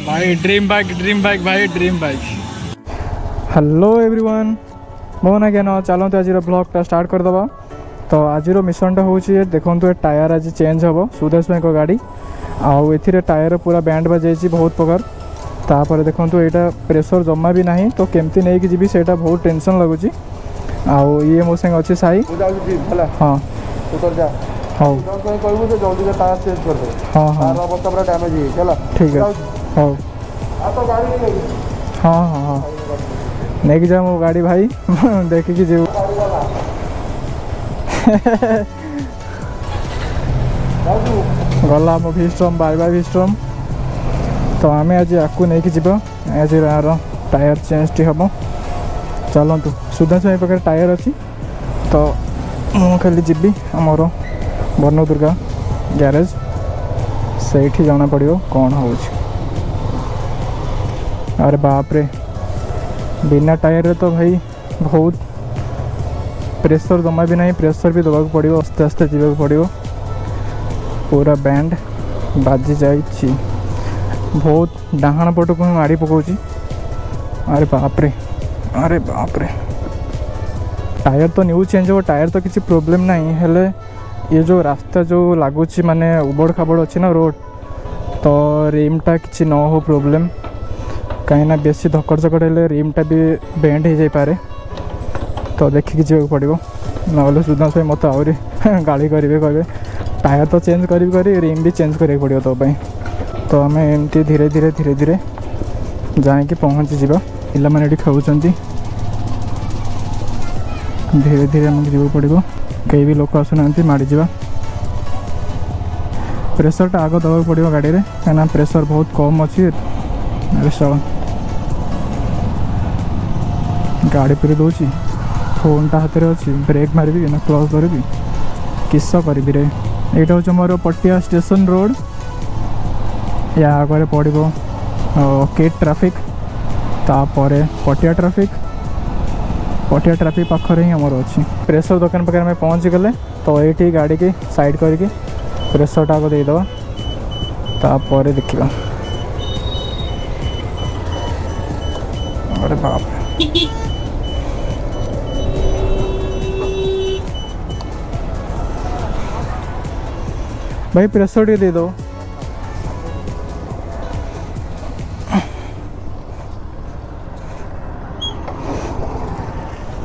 भाई dream bike भाई dream bike. Hello everyone, मो ना ज्ञान चलते आज ब्लॉगटा स्टार्ट करदे। तो आज मिशनटा हूँ देखो टायर आज चेंज हम सुदेश भाई गाड़ी आउ ए टायर पूरा बैंड बजाई बहुत प्रकार। तापर देखो यहाँ प्रेशर जमा भी ना तो केमती नहीं कि जी से बहुत टेंशन लगुच। आउ ये मो संगे अच्छे साई हाँ हाँ ठीक है हाँ हाँ हाँ हाँ नहीं जा मो गाड़ी भाई देखिकी जीव गला मो भिस्ट्रम बार भिस्ट्रम। तो आम आज आपको नहीं कि आज यार टायर चेंज टी हम चलतु सुधांशु भाई पाखे टायर अच्छी। तो मु खाली जी आमर बन दुर्गा ग्यारेज से जना पड़ो कौन हो। अरे बाप रे बिना टायर तो भाई बहुत प्रेशर जमा भी नहीं, प्रेशर भी दबाक पड़ो आस्ते आस्ते जीवाक पड़ो। पूरा बैंड बाजी जा बहुत डाहाण पट को माड़ी पकाऊँ। अरे बाप रे टायर तो न्यू चेंज हो, टायर तो किसी प्रोब्लेम नहीं हेले ये जो रास्ता जो लगुच माने उबड़ खाबड़ अच्छी ना रोड तो रिमटा किसी न हो प्रोब्लेम कहीं बेसी धकड़ चकड़ हेले रिमटा भी बेंड हो जाए। तो देखिकी जावाक पड़ो ना सुधांशु भाई मत आहरी गाड़ी करेंगे कहे टायर तो चेंज करी रिम भी चेंज करा पड़ो तो पाई। तो आम एमती धीरे धीरे जाकि पहुँची जा पे खाऊँ धीरे धीरे आमको जीव पड़ो कई भी लोक आसुना माड़ी जा। प्रेशरटा आग दबाक पड़ो गाड़ी में कहीं प्रेशर बहुत कम अच्छी। गाड़ी पूरी दूँ फोनटा हाथ में अच्छी ब्रेक मारि ना क्लच धरबी किस करी रे। यहाँ हूँ मोर पटिया स्टेशन रोड या आगे पड़ो केट ट्राफिक तापर पटिया ट्राफिक पाखर ही आमर अच्छी। प्रेशर दुकान पाखे आम पहुँची गले तो ये गाड़ी की साइड करके प्रेशरटा आगे देदेवा तापर देखा। अरे बाप भाई प्रेशर टे दे दो।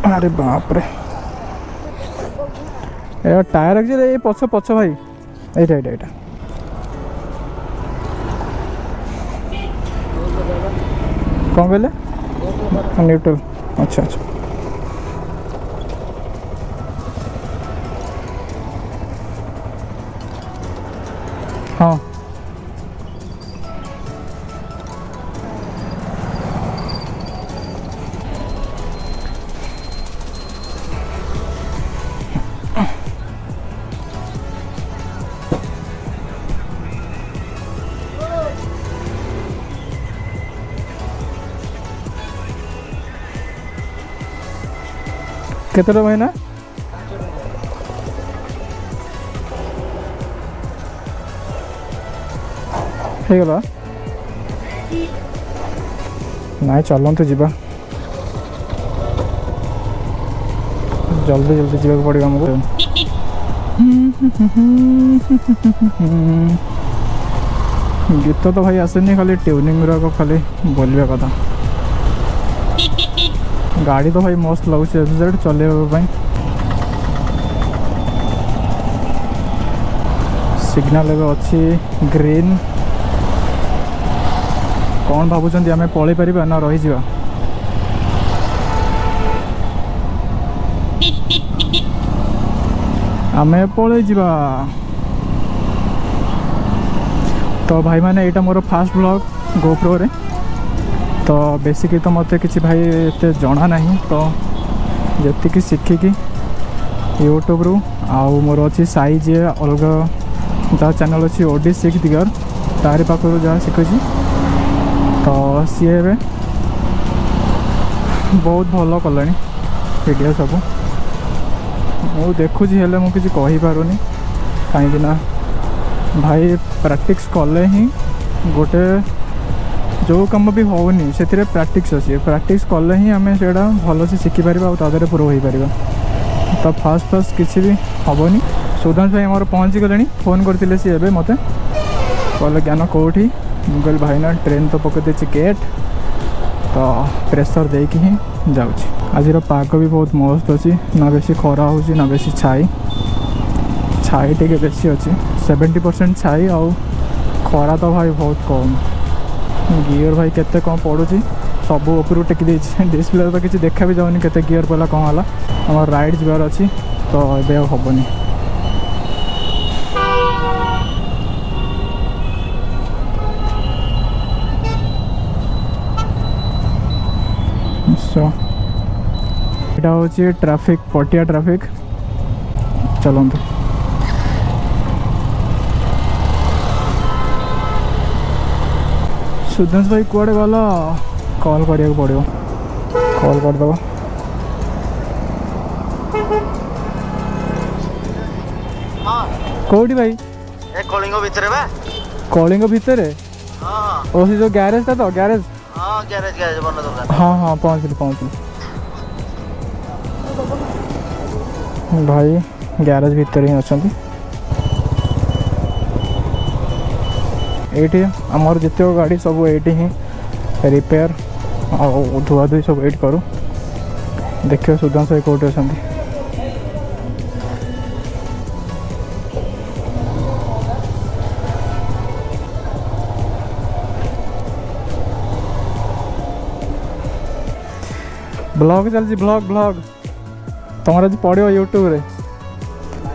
अरे बाप रे यार टायर एक्चुअली ये पछ पछ भाई एटा कौन कहले न्यूट्रल अच्छा अच्छा हाँ केतटा भाई ना ହେଇଗଲା ନାଇଁ ଚଲନ୍ତୁ ଯିବା ଜଲ୍ଦି ଯିବାକୁ ପଡ଼ିବ ଆମକୁ। गीत तो भाई आसेनी खाली ट्यूनिंग गुराक खाली बोलिया कथा। गाड़ी तो भाई मस्त लगुच चलने सिग्नल एवं अच्छी ग्रीन कौन भावुं आम पलि पार ना रही आम पलि जा। तो भाई मैंने यहाँ मोर फास्ट ब्लॉग गोप्रो रे तो बेसिक तो मत कि भाई एत जना नहीं तो जी शिखिकी यूट्यूब रू आउ मोर अच्छी साई जी अलग जहाँ चैनल अच्छी ओडी सिख दिगर तारी पाखर जहाँ शिखुची तो सी बहुत भल कला वीडियो सब मु देखुची हेले मु किसी कहि पारुनी कहीं भाई प्रैक्टिस कले ही गोटे जो कम भी होनी से प्रैक्टिस अच्छी प्रैक्टिस कले ही आम से भल से शिखिपर और प्रो हो पार तो फास्ट फास्ट किसी भी हेनी सुधांश भाई आम पहुँची गले फोन करते सी ए मत कहले ज्ञान कौटी मुझे भाई ना ट्रेन तो पकड़ देती गेट तो प्रेशर देकी ही जाऊँगी आज पाग भी बहुत मस्त अच्छी ना बेसी खरा हो ना बेसी छाई छाई टे बेसी अच्छी 70% छाई आउ खरा तो भाई बहुत कम गियर भाई केते कौन पड़ू सब ऊपर टेक डिस्प्ले तो किसी देखा भी जाऊनी केते गियर पड़ा कौन है आम राइड जबार अच्छी तो ये हेनी यहाँ हूँ ट्रैफिक पटिया ट्रैफिक चलते सुधांश भाई कुआड़े गला कॉल करिया पड़ो कॉल करदे कौटी भाई कलिंग भितर कलिंग भितर ओ जो गैरेज था तो गैरेज गैरेज गैरेज बना दुकान हाँ हाँ पहुँचली भाई गैरेज भितर ही अच्छा ये आमर जिते गाड़ी सब ये ही रिपेयर और धुआ धुई सब ये करूँ देखिए सुधांश भाई कौटे अच्छा ब्लॉग चलती ब्लॉग ब्लॉग तुम आज पड़ो यूट्यूब रे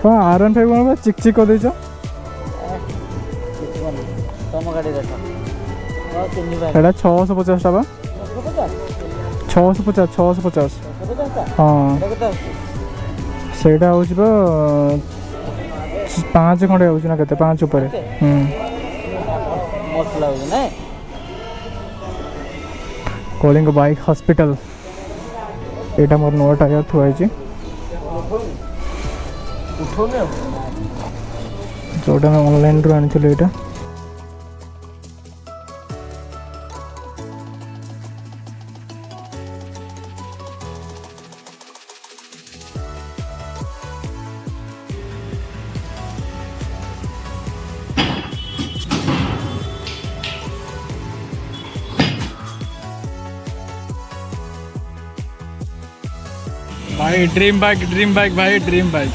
कौन R15 कौन चिक चिक कर देछ एटा 650 टा 650 हाँ सेटा हूँ 5 खंडे हूँ ना केते 5 ऊपर कलिंग बाइक हॉस्पिटल एटा मोर नुआ टायर थुआई जोटा मैं ऑनलाइन रू आनी एटा भाई ड्रीम बाइक भाई ड्रीम बाइक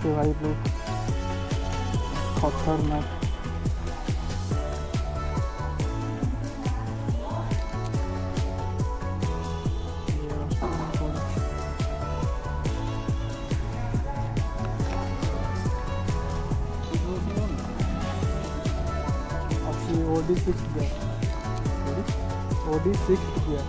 भाई खतरनाक OD6 gear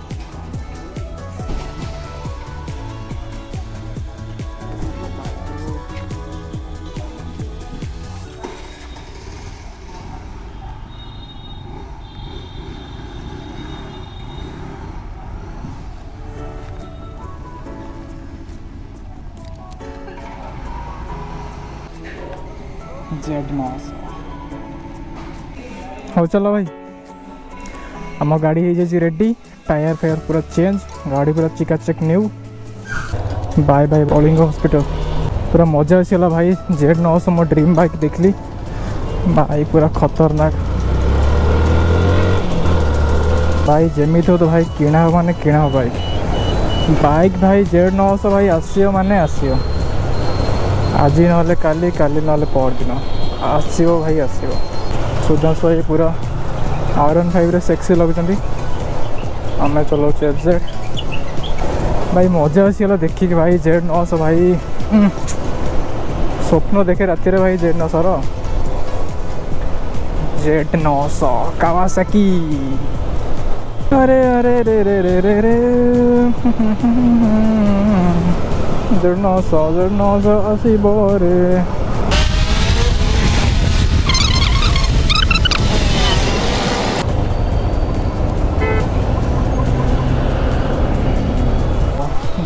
Z9 हो चलो भाई आम गाड़ी हो जाए रेडी टायर फायर पूरा चेंज गाड़ी पूरा चिकाचेक new bye bye Kalinga hospital पूरा मजा आसला भाई Z9 मो ड्रीम बाइक देखली भाई पूरा खतरनाक भाई जमी तो भाई किणा हो माने किणा हो बाइक भाई Z9 भाई आसियो माने आसियो आज ना काली काली ना परदिन आसियो भाई आसियो सुधांश भाई पूरा R15 रे सेक्सी लगुंट आम चलाऊ FZ भाई मजा आसीगला देखिक भाई Z9 भाई स्वप्न देखे राति भाई Z9 Z9 कावासाकी अरे अरे रे रे रे रे रे Z9 आसीब रे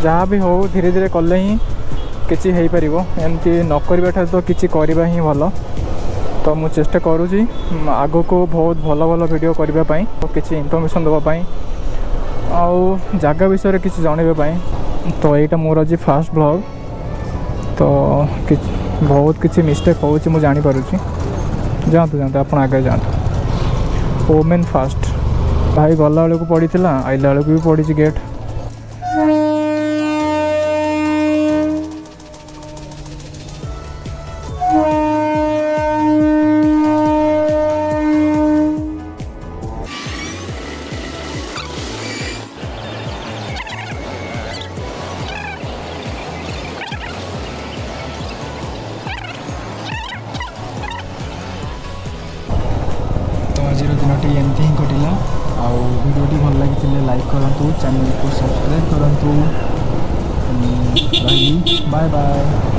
जहाँ भी हो धीरे धीरे कले ही किसी हो पार एमती न करवा तो किसी करवा ही भल तो मु चेष्टा करुँची आग को बहुत भल भल वीडियो करने किसी इनफर्मेशन देवाई आउ जगह विषय किसी जनवाई तो यहाँ मोर आज फास्ट ब्लॉग तो बहुत किसी मिस्टेक हो जानीपी जातु जातु आप आगे जातु ओमेन फास्ट भाई गला बेलू पड़ी आइला बेलू भी पड़ी गेट आज दिन एमती ही कटिला आउ वीडियोटी भल लगी लाइक करूँ चैनल को सब्सक्राइब करूँ बाय बाय।